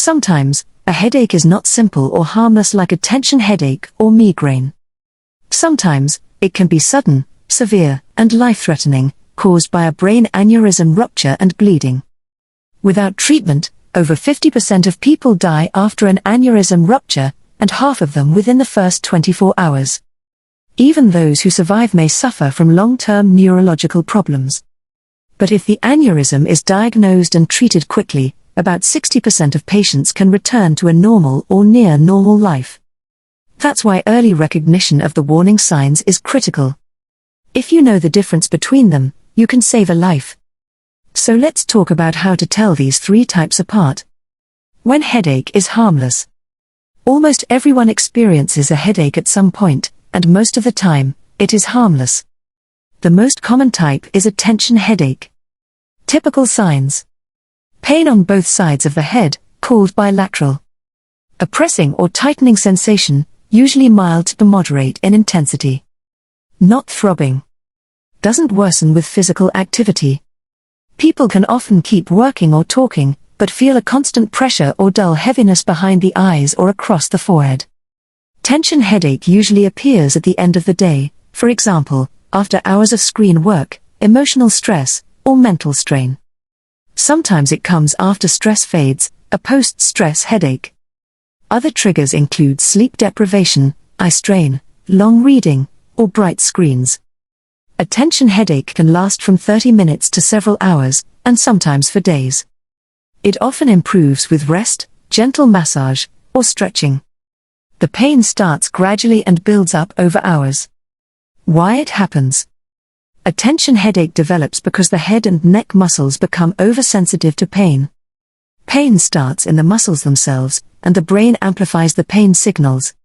Sometimes, a headache is not simple or harmless like a tension headache or migraine. Sometimes, it can be sudden, severe, and life-threatening, caused by a brain aneurysm rupture and bleeding. Without treatment, over 50% of people die after an aneurysm rupture, and half of them within the first 24 hours. Even those who survive may suffer from long-term neurological problems. But if the aneurysm is diagnosed and treated quickly, about 60% of patients can return to a normal or near-normal life. That's why early recognition of the warning signs is critical. If you know the difference between them, you can save a life. So let's talk about how to tell these three types apart. When headache is harmless. Almost everyone experiences a headache at some point, and most of the time, it is harmless. The most common type is a tension headache. Typical signs. Pain on both sides of the head, called bilateral. A pressing or tightening sensation, usually mild to moderate in intensity. Not throbbing. Doesn't worsen with physical activity. People can often keep working or talking, but feel a constant pressure or dull heaviness behind the eyes or across the forehead. Tension headache usually appears at the end of the day, for example, after hours of screen work, emotional stress, or mental strain. Sometimes it comes after stress fades, a post-stress headache. Other triggers include sleep deprivation, eye strain, long reading, or bright screens. A tension headache can last from 30 minutes to several hours, and sometimes for days. It often improves with rest, gentle massage, or stretching. The pain starts gradually and builds up over hours. Why it happens? A tension headache develops because the head and neck muscles become oversensitive to pain. Pain starts in the muscles themselves, and the brain amplifies the pain signals.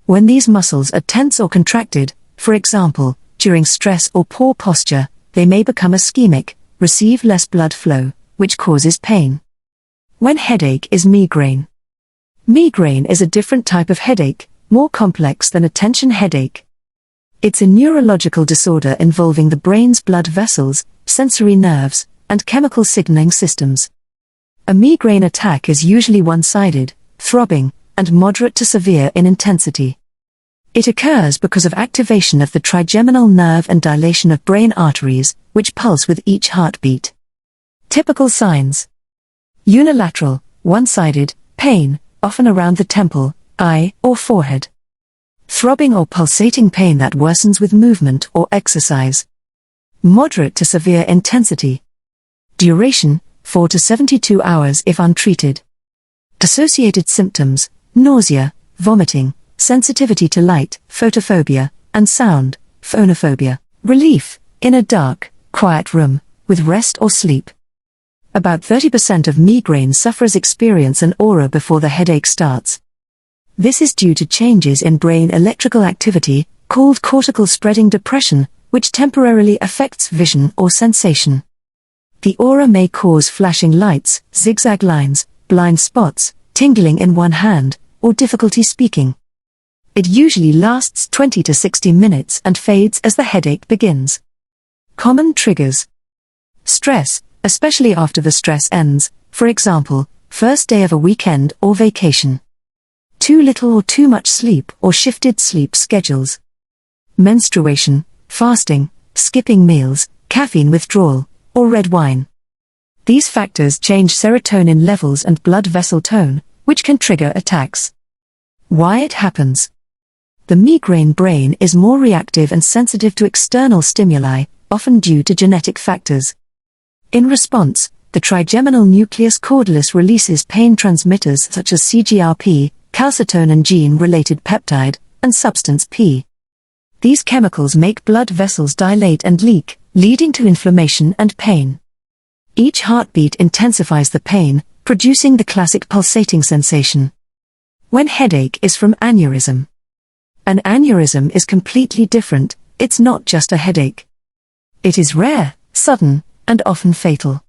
When these muscles are tense or contracted, for example, during stress or poor posture, they may become ischemic, receive less blood flow, which causes pain. When headache is migraine. Migraine is a different type of headache, more complex than a tension headache. It's a neurological disorder involving the brain's blood vessels, sensory nerves, and chemical signaling systems. A migraine attack is usually one-sided, throbbing, and moderate to severe in intensity. It occurs because of activation of the trigeminal nerve and dilation of brain arteries, which pulse with each heartbeat. Typical signs. Unilateral, one-sided, pain, often around the temple, eye, or forehead. Throbbing or pulsating pain that worsens with movement or exercise. Moderate to severe intensity. Duration, 4 to 72 hours if untreated. Associated symptoms, nausea, vomiting, sensitivity to light, photophobia, and sound, phonophobia. Relief, in a dark, quiet room, with rest or sleep. About 30% of migraine sufferers experience an aura before the headache starts. This is due to changes in brain electrical activity, called cortical spreading depression, which temporarily affects vision or sensation. The aura may cause flashing lights, zigzag lines, blind spots, tingling in one hand, or difficulty speaking. It usually lasts 20 to 60 minutes and fades as the headache begins. Common triggers. Stress, especially after the stress ends, for example, first day of a weekend or vacation. Too little or too much sleep or shifted sleep schedules. Menstruation, fasting, skipping meals, caffeine withdrawal, or red wine. These factors change serotonin levels and blood vessel tone, which can trigger attacks. Why it happens? The migraine brain is more reactive and sensitive to external stimuli, often due to genetic factors. In response, the trigeminal nucleus caudalis releases pain transmitters such as CGRP, calcitonin gene-related peptide, and substance P. These chemicals make blood vessels dilate and leak, leading to inflammation and pain. Each heartbeat intensifies the pain, producing the classic pulsating sensation. When headache is from aneurysm. An aneurysm is completely different, it's not just a headache. It is rare, sudden, and often fatal.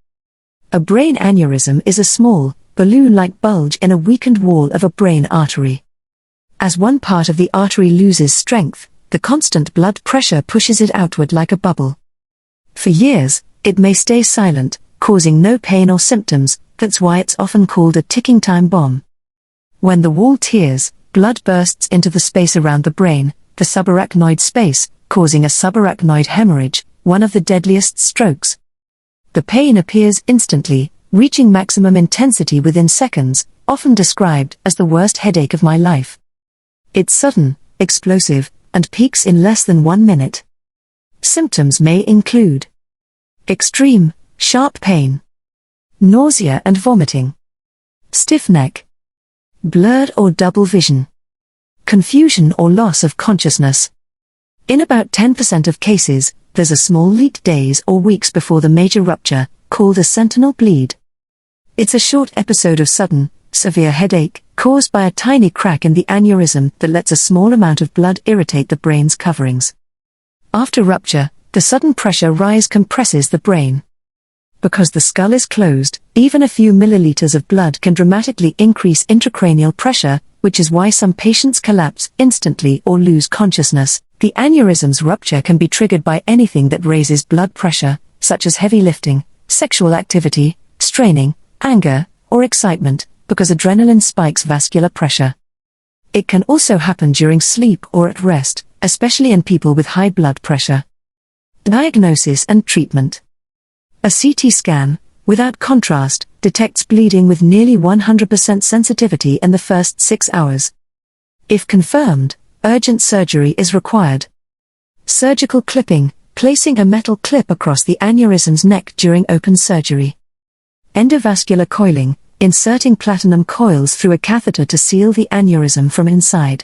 A brain aneurysm is a small, balloon-like bulge in a weakened wall of a brain artery. As one part of the artery loses strength, the constant blood pressure pushes it outward like a bubble. For years, it may stay silent, causing no pain or symptoms, That's why it's often called a ticking time bomb. When the wall tears, blood bursts into the space around the brain, the subarachnoid space, causing a subarachnoid hemorrhage, one of the deadliest strokes. The pain appears instantly, reaching maximum intensity within seconds, often described as the worst headache of my life. It's sudden, explosive, and peaks in less than 1 minute. Symptoms may include extreme, sharp pain, nausea and vomiting, stiff neck, blurred or double vision, confusion or loss of consciousness. In about 10% of cases, there's a small leak days or weeks before the major rupture, called a sentinel bleed. It's a short episode of sudden, severe headache, caused by a tiny crack in the aneurysm that lets a small amount of blood irritate the brain's coverings. After rupture, the sudden pressure rise compresses the brain. Because the skull is closed, even a few milliliters of blood can dramatically increase intracranial pressure, which is why some patients collapse instantly or lose consciousness. The aneurysm's rupture can be triggered by anything that raises blood pressure, such as heavy lifting, sexual activity, straining, anger, or excitement, because adrenaline spikes vascular pressure. It can also happen during sleep or at rest, especially in people with high blood pressure. Diagnosis and treatment. A CT scan, without contrast, detects bleeding with nearly 100% sensitivity in the first 6 hours. If confirmed, urgent surgery is required. Surgical clipping, placing a metal clip across the aneurysm's neck during open surgery. Endovascular coiling, inserting platinum coils through a catheter to seal the aneurysm from inside.